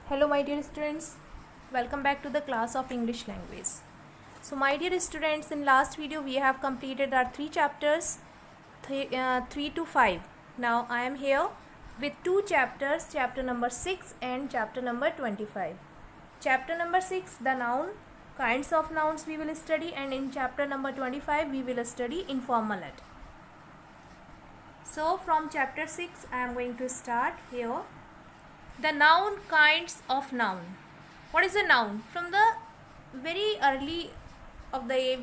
Hello my dear students, welcome back to the class of English language. So my dear students, in last video we have completed our three chapters 3 to 5. Now I am here with two chapters, chapter number 6 and chapter number 25. Chapter number 6, the noun, kinds of nouns we will study, and in chapter number 25 we will study informal let. So from chapter 6 I am going to start here. The noun, kinds of noun. What is a noun? From the very early of the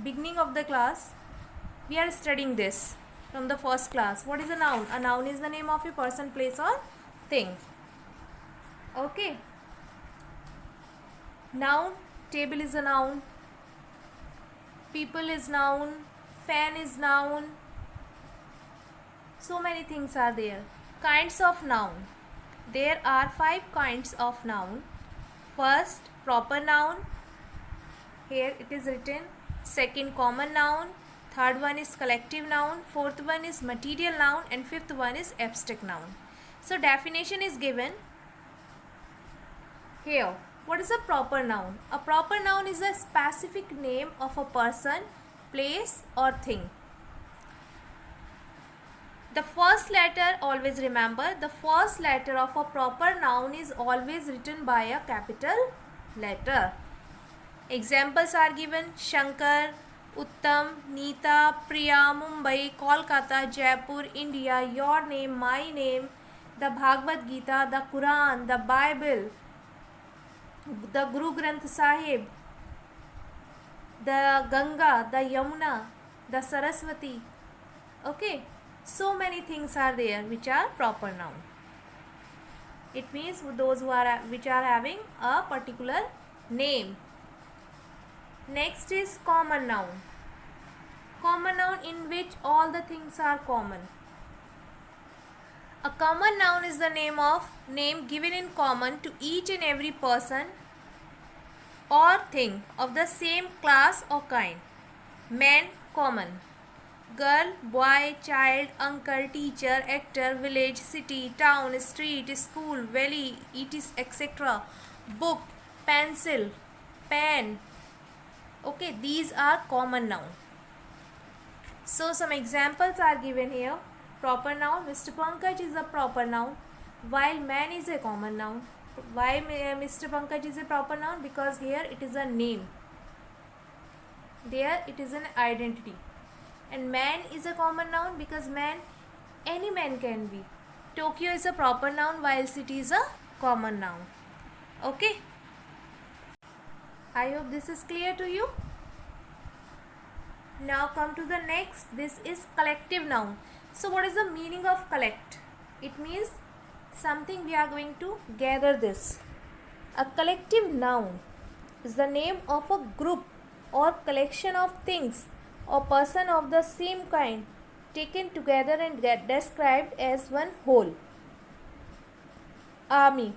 beginning of the class, we are studying this from the first class. What is a noun? A noun is the name of a person, place or thing. Okay. Noun, table is a noun. People is noun. Fan is noun. So many things are there. Kinds of noun. There are 5 kinds of noun. First, proper noun. Here it is written. Second, common noun. Third one is collective noun. Fourth one is material noun. And fifth one is abstract noun. So definition is given here. What is a proper noun? A proper noun is a specific name of a person, place or thing. The first letter, always remember, the first letter of a proper noun is always written by a capital letter. Examples are given: Shankar, Uttam, Neeta, Priya, Mumbai, Kolkata, Jaipur, India, your name, my name, the Bhagavad Gita, the Quran, the Bible, the Guru Granth Sahib, the Ganga, the Yamuna, the Saraswati. Okay. So many things are there which are proper noun. It means those which are having a particular name. Next is common noun. Common noun in which all the things are common. A common noun is the name given in common to each and every person or thing of the same class or kind. Man, common. Girl, boy, child, uncle, teacher, actor, village, city, town, street, school, valley, etc. Book, pencil, pen. Okay, these are common noun. So some examples are given here. Proper noun, Mr. Pankaj is a proper noun, while man is a common noun. Why Mr. Pankaj is a proper noun? Because here it is a name. There it is an identity. And man is a common noun because man, any man can be. Tokyo is a proper noun while city is a common noun. Okay. I hope this is clear to you. Now come to the next. This is collective noun. So what is the meaning of collect? It means something we are going to gather this. A collective noun is the name of a group or collection of things or person of the same kind taken together and get described as one whole. Army,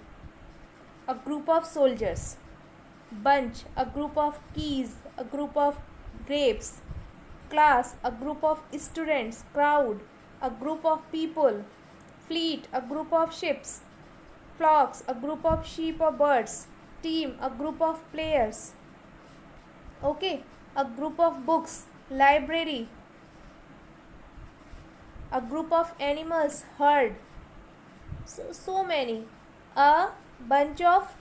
a group of soldiers. Bunch, a group of keys, a group of grapes. Class, a group of students. Crowd, a group of people. Fleet, a group of ships. Flocks, a group of sheep or birds. Team, a group of players. Okay, a group of books. Library, a group of animals. Herd. So many. A bunch of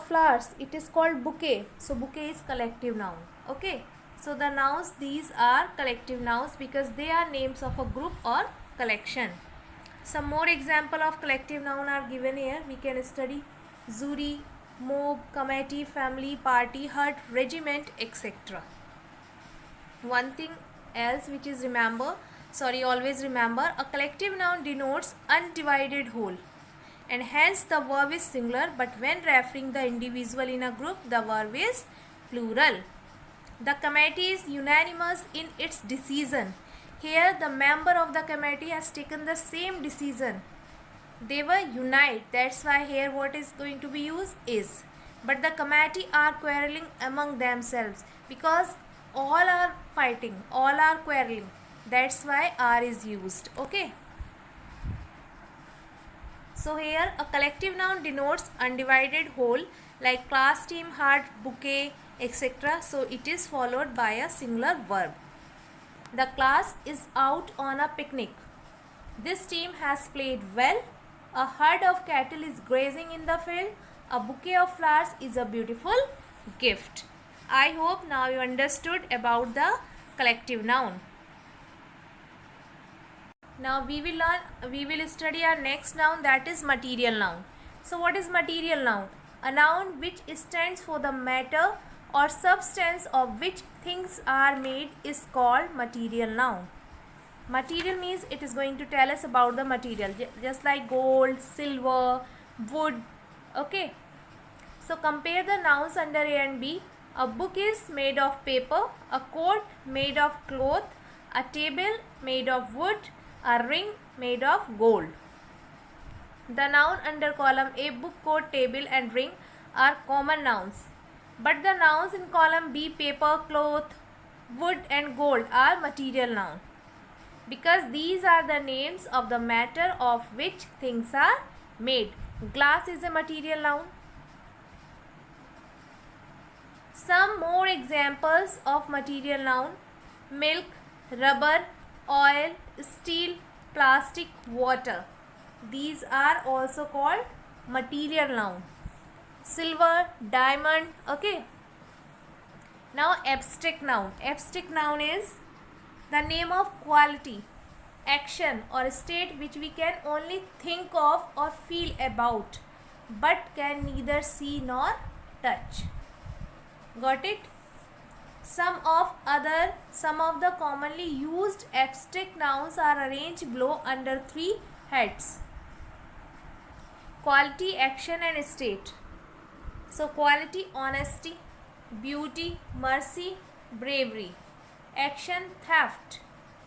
flowers, it is called bouquet. So bouquet is collective noun. Okay, so the nouns, these are collective nouns because they are names of a group or collection. Some more example of collective noun are given here. We can study jury, mob, committee, family, party, hut, regiment, etc. One thing else which is always remember, a collective noun denotes undivided whole and hence the verb is singular, but when referring the individual in a group, the verb is plural. The committee is unanimous in its decision. Here the member of the committee has taken the same decision. They were unite. That's why here what is going to be used is. But the committee are quarreling among themselves because all are fighting, all are quarreling. That's why are is used. Okay. So here a collective noun denotes undivided whole like class, team, heart, bouquet, etc. So it is followed by a singular verb. The class is out on a picnic. This team has played well. A herd of cattle is grazing in the field. A bouquet of flowers is a beautiful gift. I hope now you understood about the collective noun. Now we will study our next noun, that is material noun. So what is material noun? A noun which stands for the matter or substance of which things are made is called material noun. Material means it is going to tell us about the material, just like gold, silver, wood. Okay. So compare the nouns under A and B. A book is made of paper, a coat made of cloth, a table made of wood, a ring made of gold. The noun under column A, book, coat, table and ring, are common nouns. But the nouns in column B, paper, cloth, wood and gold, are material noun, because these are the names of the matter of which things are made. Glass is a material noun. Some more examples of material noun: milk, rubber, oil, steel, plastic, water. These are also called material noun. Silver, diamond. Okay. Now abstract noun. Abstract noun is the name of quality, action or state which we can only think of or feel about, but can neither see nor touch. Got it? Some of the commonly used abstract nouns are arranged below under 3 heads: quality, action and state. So quality, honesty, beauty, mercy, bravery. Action, theft,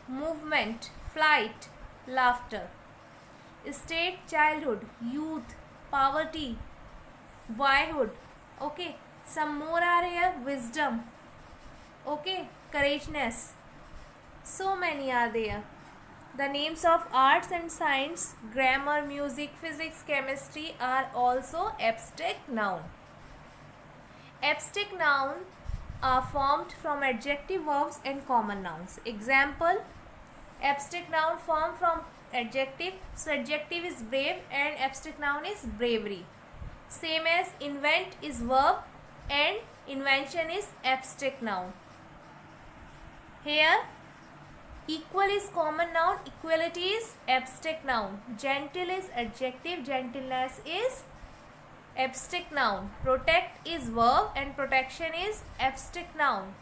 movement, flight, laughter. State, childhood, youth, poverty, boyhood. Okay. Some more are here: wisdom, okay, courageousness. So many are there. The names of arts and science, grammar, music, physics, chemistry are also abstract noun. Abstract noun are formed from adjective verbs and common nouns. Example: abstract noun formed from adjective. So adjective is brave and abstract noun is bravery. Same as invent is verb and invention is abstract noun. Here equal is common noun, equality is abstract noun. Gentle is adjective, gentleness is abstract noun. Protect is verb and protection is abstract noun.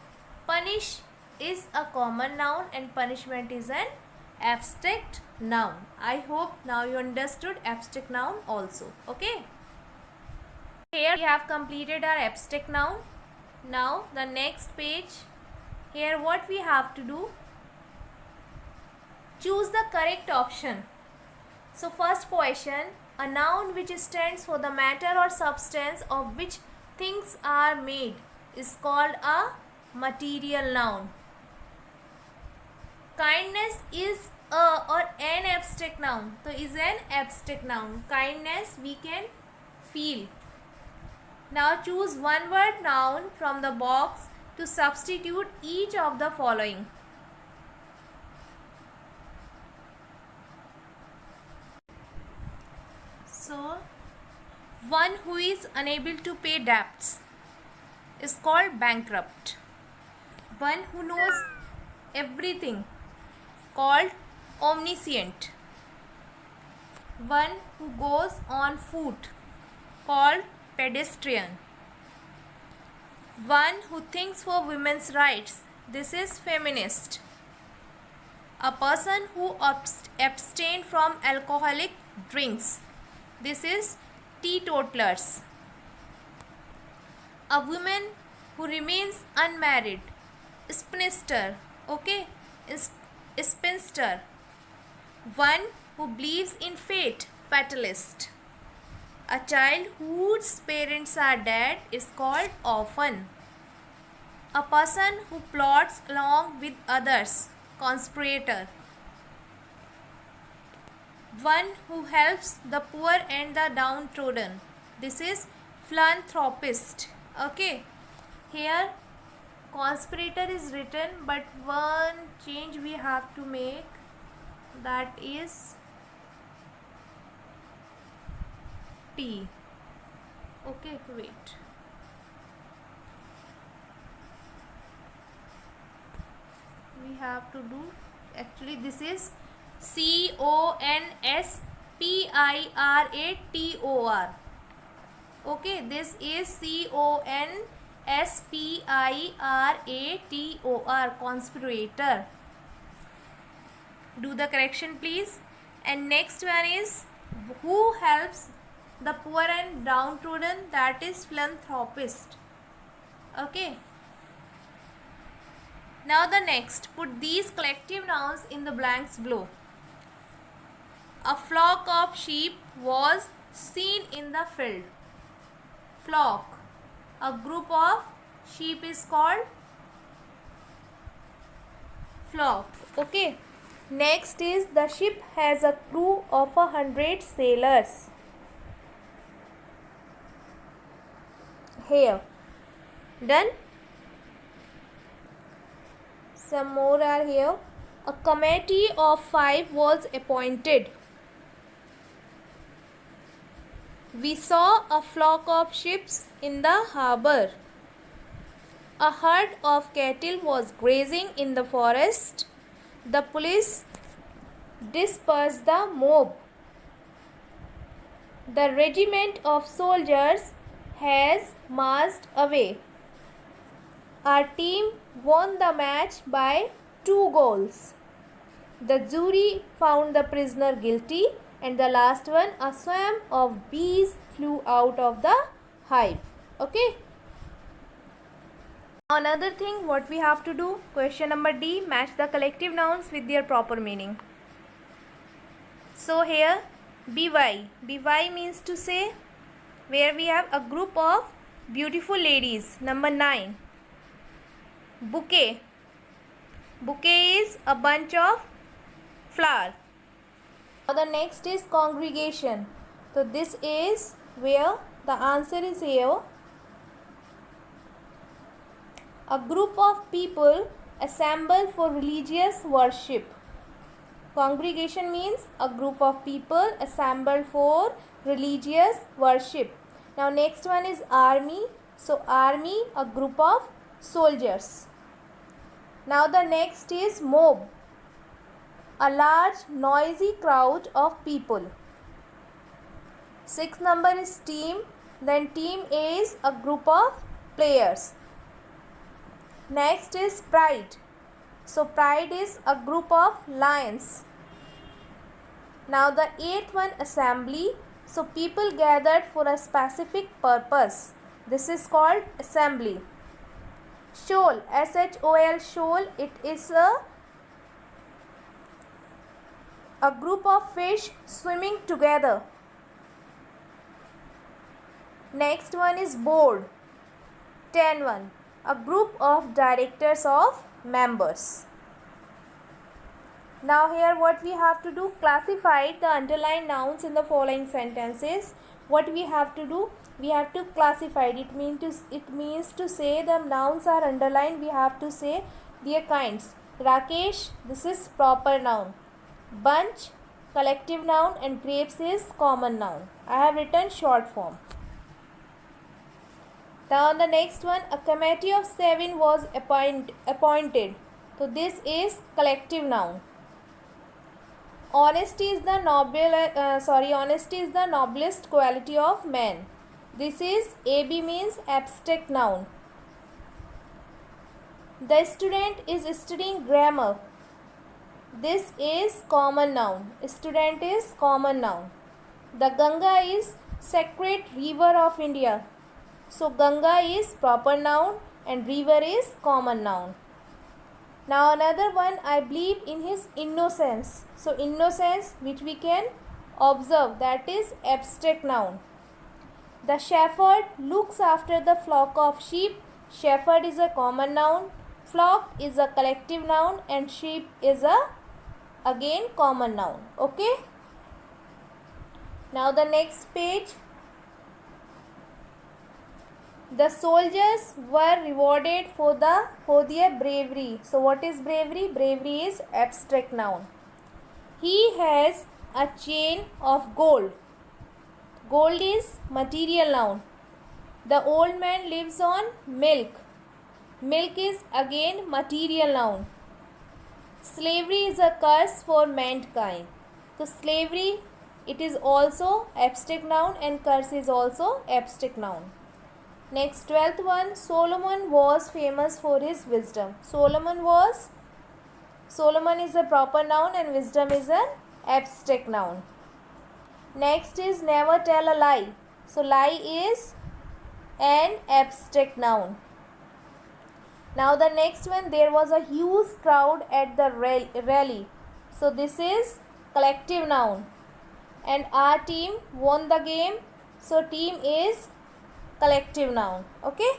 Punish is a common noun and punishment is an abstract noun. I hope now you understood abstract noun also. Okay. Here we have completed our abstract noun. Now the next page. Here what we have to do? Choose the correct option. So first question: a noun which stands for the matter or substance of which things are made is called a material noun. Kindness is a or an abstract noun. So is an abstract noun. Kindness we can feel. Now choose one word noun from the box to substitute each of the following. So, one who is unable to pay debts is called bankrupt. One who knows everything, called omniscient. One who goes on foot, called pedestrian. One who thinks for women's rights, this is feminist. A person who abstain from alcoholic drinks, this is teetotalers. A woman who remains unmarried, spinster. Okay, spinster. One who believes in fate, fatalist. A child whose parents are dead is called orphan. A person who plots along with others, conspirator. one who helps the poor and the downtrodden. This is philanthropist. Okay, here conspirator is written, but one change we have to make, that is T. Okay, wait. We have to do, actually this is CONSPIRATOR. Okay, this is CONSPIRATOR, conspirator. Do the correction please. And next one is who helps the poor and downtrodden, that is philanthropist. Okay. Now the next, put these collective nouns in the blanks below. A flock of sheep was seen in the field. Flock. A group of sheep is called flock. Okay. Next is the ship has a crew of 100 sailors. Here. Done. Some more are here. A committee of 5 was appointed. We saw a flock of sheep in the harbour. A herd of cattle was grazing in the forest. The police dispersed the mob. The regiment of soldiers has marched away. Our team won the match by 2 goals. The jury found the prisoner guilty. And the last one, a swarm of bees flew out of the hive. Okay. Another thing, what we have to do, question number D, match the collective nouns with their proper meaning. So here, BY. BY means to say, where we have a group of beautiful ladies. Number 9. Bouquet. Bouquet is a bunch of flower. Now the next is congregation. So this is where the answer is here. A group of people assemble for religious worship. Congregation means a group of people assembled for religious worship. Now next one is army. So army, a group of soldiers. Now the next is mob. A large noisy crowd of people. 6th number is team. Then team is a group of players. Next is pride. So pride is a group of lions. Now the 8th one, assembly. So people gathered for a specific purpose. This is called assembly. Shoal, SHOL, shoal, it is a group of fish swimming together. Next one is board. 10 one. A group of directors of members. Now here what we have to do, classify the underlined nouns in the following sentences. What we have to do, we have to classify it. It means to say the nouns are underlined. We have to say their kinds. Rakesh, this is proper noun. Bunch, collective noun, and grapes is common noun. I have written short form. Now on the next one, a committee of 7 was appointed. So this is collective noun. Honesty is the noblest quality of man. This is AB, means abstract noun. The student is studying grammar. This is common noun. Student is common noun. The Ganga is sacred river of India. So Ganga is proper noun and river is common noun. Now another one, I believe in his innocence. So innocence, which we can observe, that is abstract noun. The shepherd looks after the flock of sheep. Shepherd is a common noun. Flock is a collective noun and sheep is a again common noun. Okay. Now the next page. The soldiers were rewarded for their bravery. So what is bravery? Bravery is abstract noun. He has a chain of gold. Gold is material noun. The old man lives on milk. Milk is again material noun. Slavery is a curse for mankind. So slavery, it is also abstract noun, and curse is also abstract noun. Next, 12th one. Solomon was famous for his wisdom. Solomon is a proper noun and wisdom is an abstract noun. Next is never tell a lie. So lie is an abstract noun. Now the next one, there was a huge crowd at the rally. So this is collective noun. And our team won the game. So team is collective noun. Okay.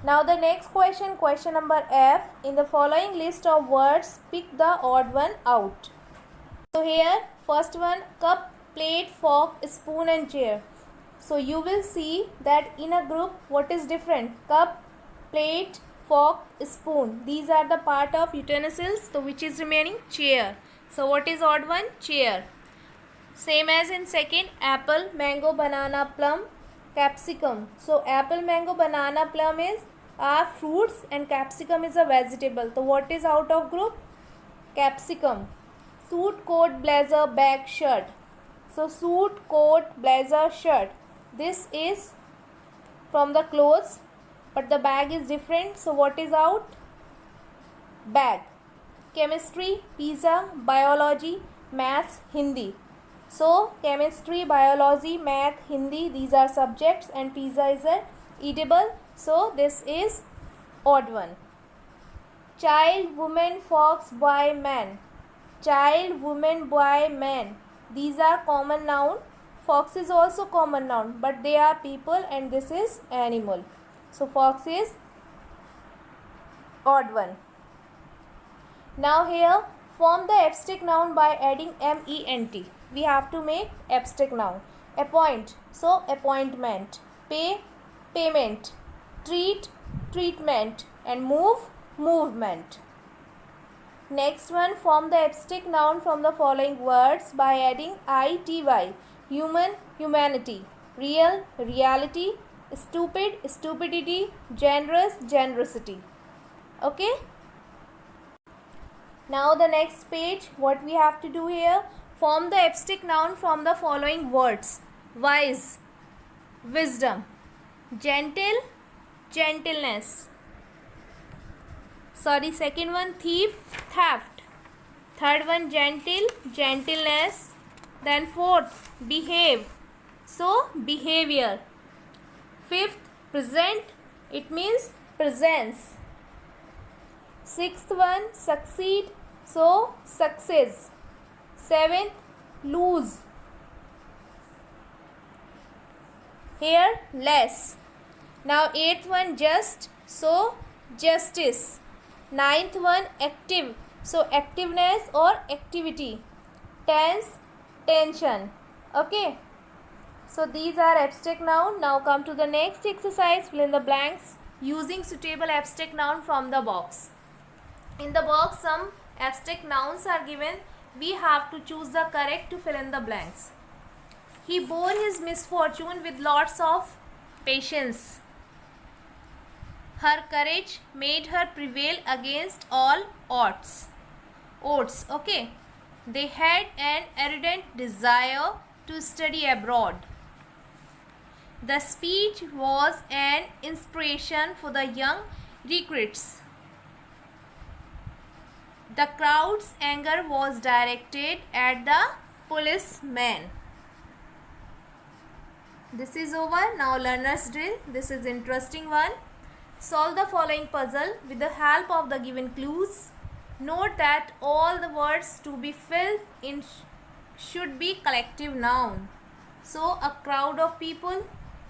Now the next question, question number F. In the following list of words, pick the odd one out. So here, first one, cup, plate, fork, spoon and chair. So you will see that in a group, what is different? Cup, plate, fork, spoon. These are the part of utensils. So which is remaining? Chair. So what is odd one? Chair. Same as in second, apple, mango, banana, plum, capsicum. So apple, mango, banana, plum are fruits and capsicum is a vegetable. So what is out of group? Capsicum. Suit, coat, blazer, bag, shirt. So suit, coat, blazer, shirt. This is from the clothes, but the bag is different. So what is out? Bag. Chemistry, pizza, biology, maths, Hindi. So chemistry, biology, math, Hindi, these are subjects, and pizza is a eatable. So this is odd one. Child, woman, fox, boy, man. Child, woman, boy, man. These are common noun. Fox is also common noun, but they are people and this is animal. So fox is odd one. Now here, form the abstract noun by adding ment. We have to make abstract noun. Appoint, so appointment. Pay, payment. Treat, treatment. And move, movement. Next one, form the abstract noun from the following words by adding ity. Human, humanity. Real, reality. Stupid, stupidity. Generous, generosity. Okay. Now the next page, what we have to do here, form the abstract noun from the following words. Wise, wisdom. Gentle, gentleness. Second one, thief, theft. Third one, gentle, gentleness. Then fourth, behave. So behavior. Fifth, present. It means presence. Sixth one, succeed. So success. Seventh, lose. Here, less. Now eighth one, just. So justice. Ninth one, active. So activeness or activity. Tense, tension. Okay. So these are abstract noun. Now come to the next exercise. Fill in the blanks using suitable abstract noun from the box. In the box, some abstract nouns are given. We have to choose the correct to fill in the blanks. He bore his misfortune with lots of patience. Her courage made her prevail against all odds. Okay. They had an ardent desire to study abroad. The speech was an inspiration for the young recruits. The crowd's anger was directed at the policeman. This is over. Now learner's drill. This is interesting one. Solve the following puzzle with the help of the given clues. Note that all the words to be filled in should be collective noun. So a crowd of people,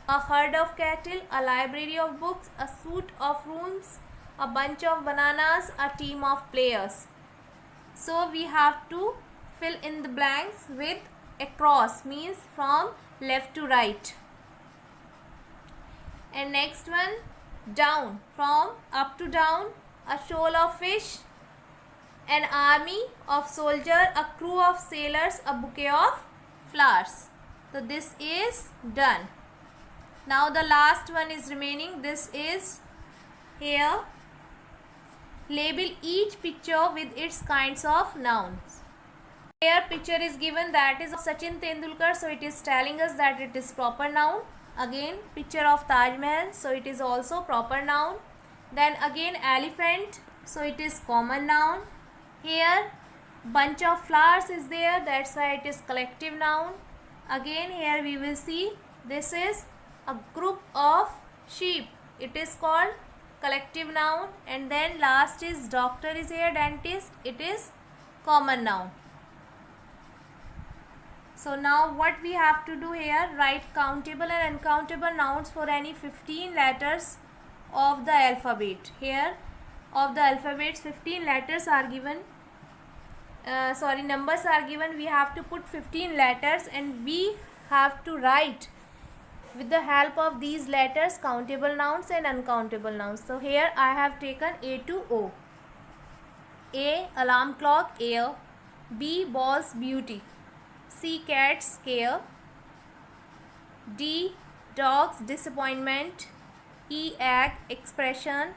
a herd of cattle, a library of books, a suit of rooms, a bunch of bananas, a team of players. So we have to fill in the blanks with across means from left to right. And next one, down, from up to down, a shoal of fish, an army of soldiers, a crew of sailors, a bouquet of flowers. So this is done. Now the last one is remaining. This is here. Label each picture with its kinds of nouns. Here picture is given, that is of Sachin Tendulkar, so it is telling us that it is proper noun. Again picture of Taj Mahal, so it is also proper noun. Then again elephant, so it is common noun. Here bunch of flowers is there, that's why it is collective noun. Again here we will see this is a group of sheep, it is called collective noun. And then last is doctor is here, dentist, it is common noun. So now what we have to do here, write countable and uncountable nouns for any 15 letters of the alphabet. Here of the alphabets 15 letters are given, numbers are given. We have to put 15 letters and we have to write with the help of these letters countable nouns and uncountable nouns. So here I have taken A to O. A, alarm clock, air. B, balls, beauty. C, cat, scare. D, dogs, disappointment. E, egg, expression.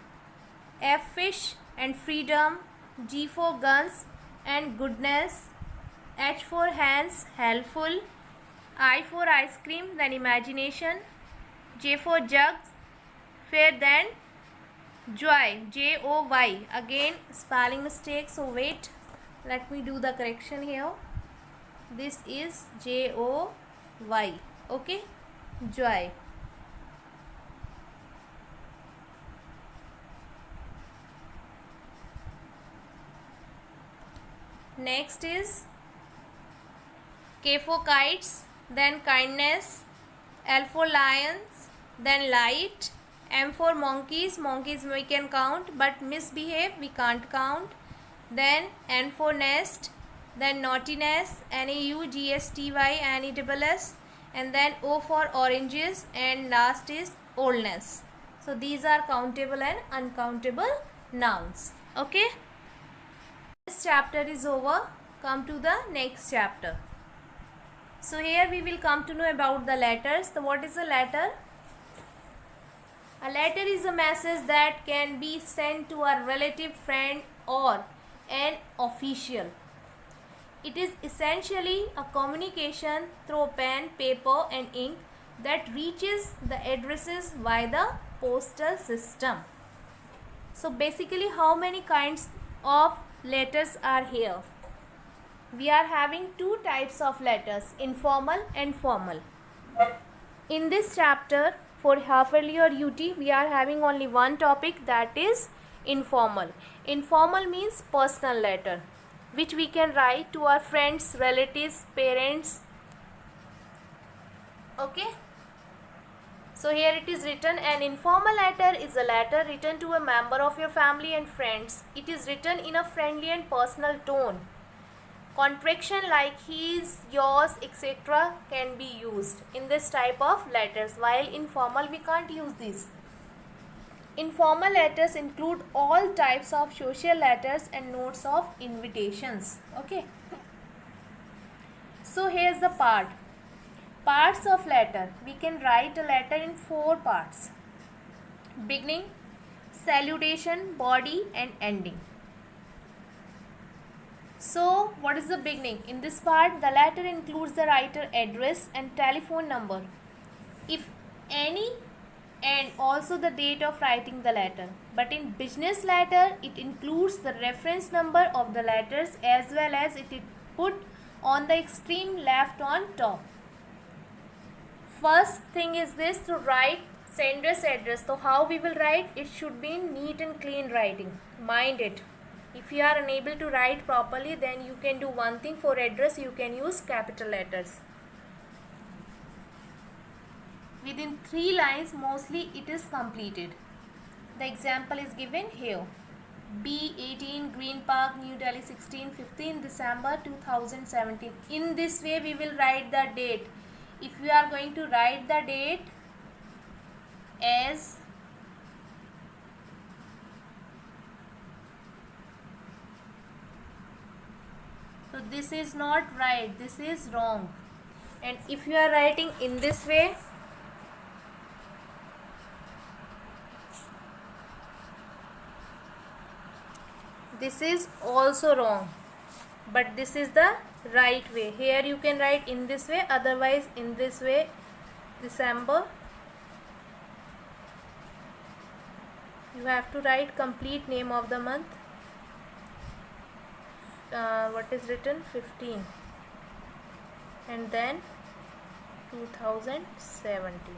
F, fish and freedom. G for guns and goodness. H for hands, helpful. I for ice cream, then imagination. J for jugs, fair, then joy, J-O-Y. Again spelling mistake, so wait, let me do the correction here. This is J-O-Y, okay, joy. Next is K for kites, then kindness. L for lions, then light. M for monkeys, monkeys we can count but misbehave we can't count. Then N for nest, then naughtiness, N-A-U-G-S-T-Y, N-E-S-S, and then O for oranges, and last is oldness. So these are countable and uncountable nouns. Okay, this chapter is over. Come to the next chapter. So here we will come to know about the letters. So what is a letter? A letter is a message that can be sent to a relative, friend or an official. It is essentially a communication through pen, paper and ink that reaches the addresses via the postal system. So basically how many kinds of letters are here? We are having two types of letters, informal and formal. In this chapter for half yearly or UT, we are having only one topic, that is informal. Informal means personal letter, which we can write to our friends, relatives, parents. Okay. So here it is written, an informal letter is a letter written to a member of your family and friends. It is written in a friendly and personal tone. Contraction like his, yours, etc. can be used in this type of letters, while informal we can't use this. Informal letters include all types of social letters and notes of invitations. Okay. So here's the parts of letter. We can write a letter in 4 parts: beginning, salutation, body and ending. So what is the beginning? In this part, the letter includes the writer address and telephone number, if any, and also the date of writing the letter. But in business letter, it includes the reference number of the letters as well as it is put on the extreme left on top. First thing is this, to write sender's address. So how we will write? It should be in neat and clean writing. Mind it. If you are unable to write properly, then you can do one thing. For address, you can use capital letters. Within 3 lines, mostly it is completed. The example is given here. B18 Green Park, New Delhi, 15 December 2017. In this way we will write the date. If we are going to write the date as so, this is not right, this is wrong. And if you are writing in this way, this is also wrong, but this is the right way. Here you can write in this way, otherwise in this way. December, you have to write complete name of the month. What is written? 15, and then 2017.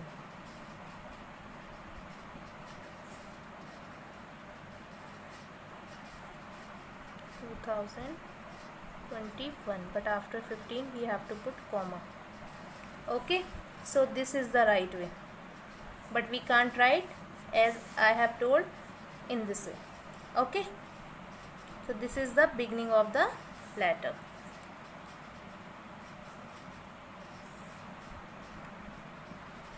But after 15 we have to put comma. Okay, so this is the right way, but we can't write as I have told in this way. Okay, so this is the beginning of the letter.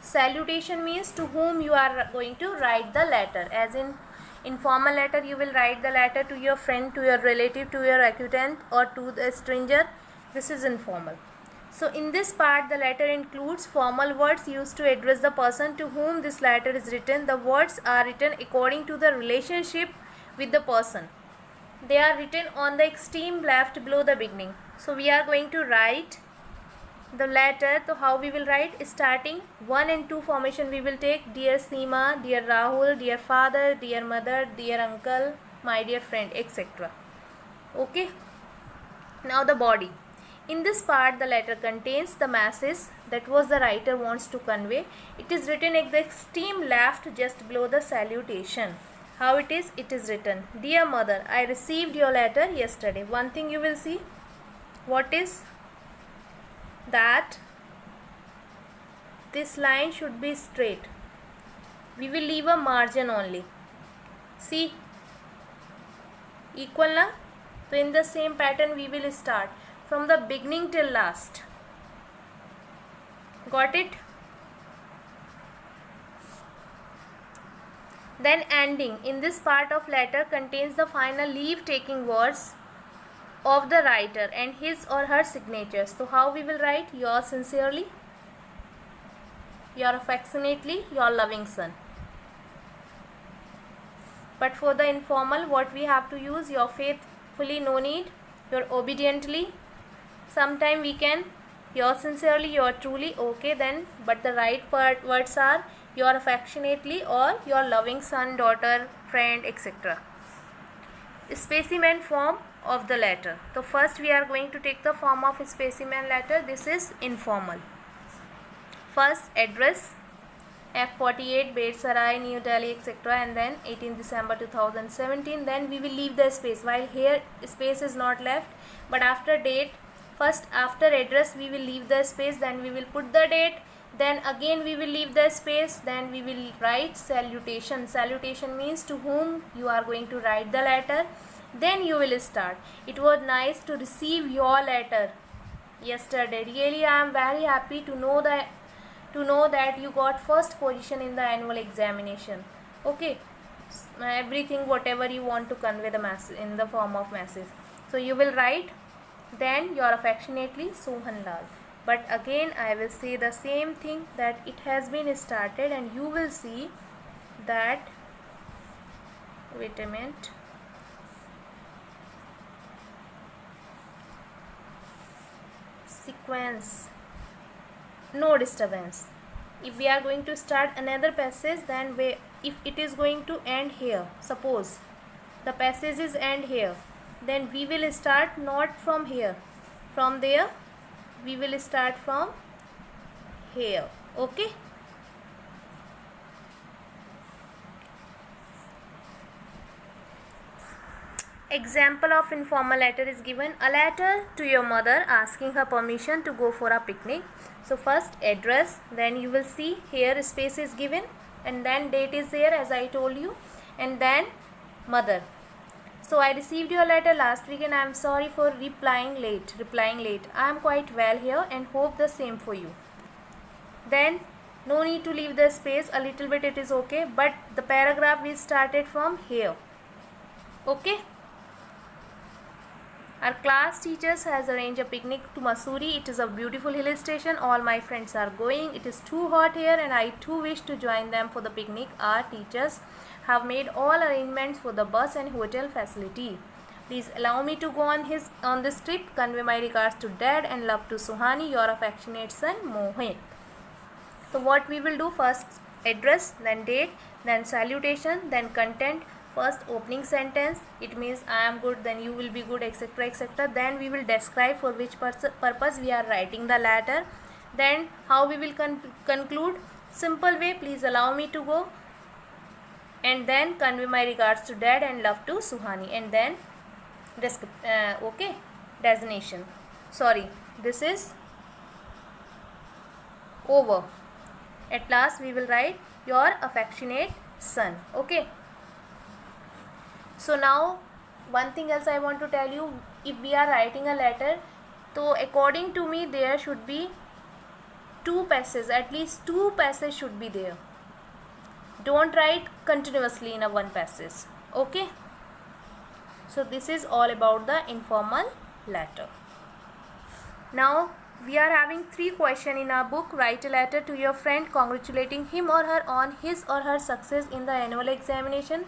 Salutation means to whom you are going to write the letter. As in informal letter, you will write the letter to your friend, to your relative, to your acquaintance, or to the stranger. This is informal. So in this part, the letter includes formal words used to address the person to whom this letter is written. The words are written according to the relationship with the person. They are written on the extreme left below the beginning. So we are going to write the letter. So how we will write? Starting 1 and 2 formation we will take. Dear Seema, dear Rahul, dear father, dear mother, dear uncle, my dear friend, etc. Okay. Now the body. In this part, the letter contains the message that was the writer wants to convey. It is written at the extreme left just below the salutation. How it is? It is written, Dear mother, I received your letter yesterday. One thing you will see, what is that this line should be straight. We will leave a margin only. See, equal na? So in the same pattern we will start from the beginning till last. Got it? Then ending. In this part of letter contains the final leave taking words of the writer and his or her signature. So how we will write? Yours sincerely, your affectionately, your loving son. But for the informal, what we have to use? Your faithfully, no need, your obediently. Sometime we can your sincerely, your truly, okay then, but the right words are your affectionately or your loving son, daughter, friend, etc. Specimen form of the letter. So first we are going to take the form of specimen letter. This is informal. First address, F48 Bedsarai, New Delhi, etc. and then 18 December 2017. Then we will leave the space. While here space is not left, but after date, first after address we will leave the space, then we will put the date, then again we will leave the space, then we will write salutation. Salutation means to whom you are going to write the letter. Then you will start. It was nice to receive your letter yesterday. Really I am very happy to know that you got first position in the annual examination. Okay, everything whatever you want to convey the message in the form of message. So you will write, then your affectionately Sohan Lal. But again I will say the same thing, that it has been started, and you will see that, wait a minute, sequence, no disturbance. If we are going to start another passage, then if it is going to end here, suppose the passage is end here, then we will start not from here, from there we will start from here. Okay, example of informal letter is given. A letter to your mother asking her permission to go for a picnic. So first address, then you will see here space is given, and then date is there as I told you, and then mother. So I received your letter last week and I am sorry for replying late. I am quite well here and hope the same for you. Then no need to leave the space, a little bit it is okay, but the paragraph we started from here. Okay. Our class teachers has arranged a picnic to Mussoorie. It is a beautiful hill station. All my friends are going. It is too hot here and I too wish to join them for the picnic. Our teachers have made all arrangements for the bus and hotel facility. Please allow me to go on this trip. Convey my regards to Dad and love to Suhani, your affectionate son Mohit. So what we will do, first address, then date, then salutation, then content. First opening sentence, it means I am good, then you will be good, etc., etc. Then we will describe for which purpose we are writing the letter. Then how we will conclude, simple way, please allow me to go, and then convey my regards to Dad and love to Suhani, and then okay, designation. Sorry, this is over. At last we will write your affectionate son. Okay. So now one thing else I want to tell you, if we are writing a letter, so according to me there should be two passages, at least two passages should be there. Don't write continuously in a one passage. Okay. So this is all about the informal letter. Now we are having 3 questions in our book. Write a letter to your friend congratulating him or her on his or her success in the annual examination.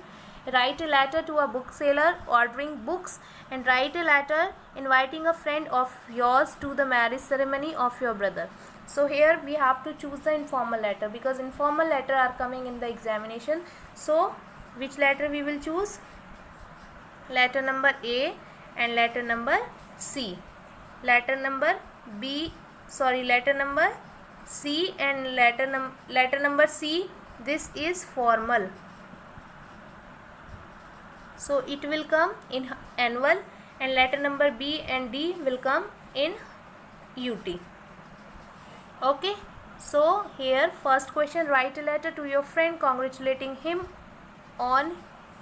Write a letter to a bookseller ordering books, and write a letter inviting a friend of yours to the marriage ceremony of your brother. So here we have to choose the informal letter because informal letter are coming in the examination. So which letter we will choose? Letter number A and letter number C. Letter number C and letter number C, this is formal. So it will come in annual, and letter number B and D will come in UT. Okay. So here first question, write a letter to your friend congratulating him on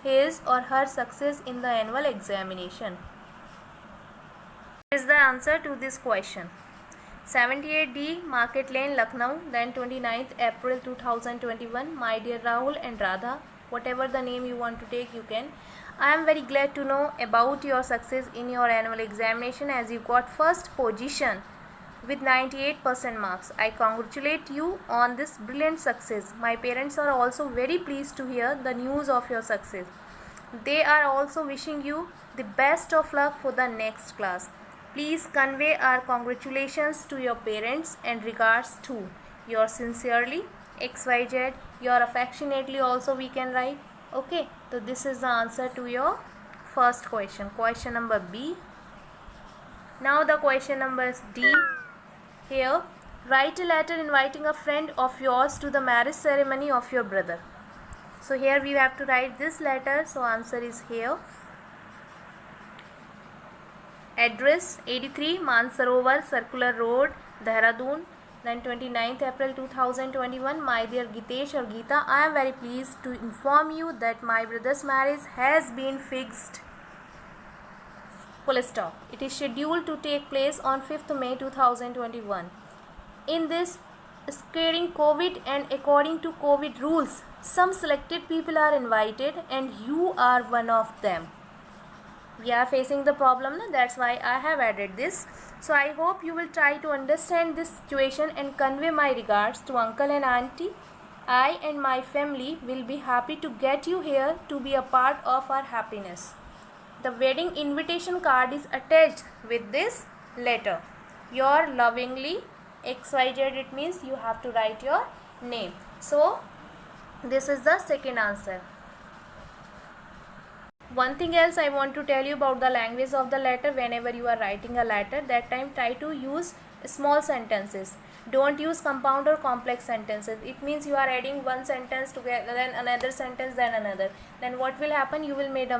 his or her success in the annual examination. What is the answer to this question? 78D, Market Lane, Lucknow, then 29th April 2021. My dear Rahul and Radha, whatever the name you want to take, you can. I am very glad to know about your success in your annual examination as you got first position with 98% marks. I congratulate you on this brilliant success. My parents are also very pleased to hear the news of your success. They are also wishing you the best of luck for the next class. Please convey our congratulations to your parents and regards to yours sincerely XYZ. Your affectionately also we can write. Okay, so this is the answer to your first question, question number B. Now the question number D. Here, write a letter inviting a friend of yours to the marriage ceremony of your brother. So here we have to write this letter, so answer is here. Address 83 Mansarovar Circular Road, Dehradun, then 29th April 2021. My dear Gitesh or Geeta, I am very pleased to inform you that my brother's marriage has been fixed. Full stop. It is scheduled to take place on 5th May 2021. In this scaring COVID and according to COVID rules, some selected people are invited and you are one of them. We are facing the problem, that's why I have added this. So I hope you will try to understand this situation and convey my regards to uncle and auntie. I and my family will be happy to get you here to be a part of our happiness. The wedding invitation card is attached with this letter. Your lovingly XYZ, it means you have to write your name. So this is the second answer. One thing else I want to tell you about the language of the letter. Whenever you are writing a letter, that time try to use small sentences. Don't use compound or complex sentences. It means you are adding one sentence together, then another sentence, then another. Then what will happen? You will make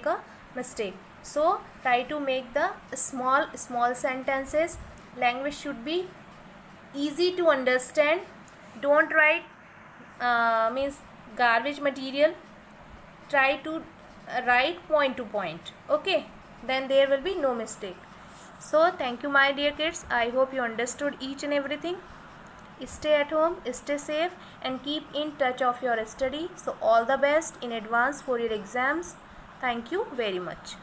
a mistake. So try to make the small sentences. Language should be easy to understand. Don't write means garbage material. Try to write point to point. Okay, then there will be no mistake. So thank you my dear kids. I hope you understood each and everything. Stay at home, stay safe, and keep in touch of your study. So all the best in advance for your exams. Thank you very much.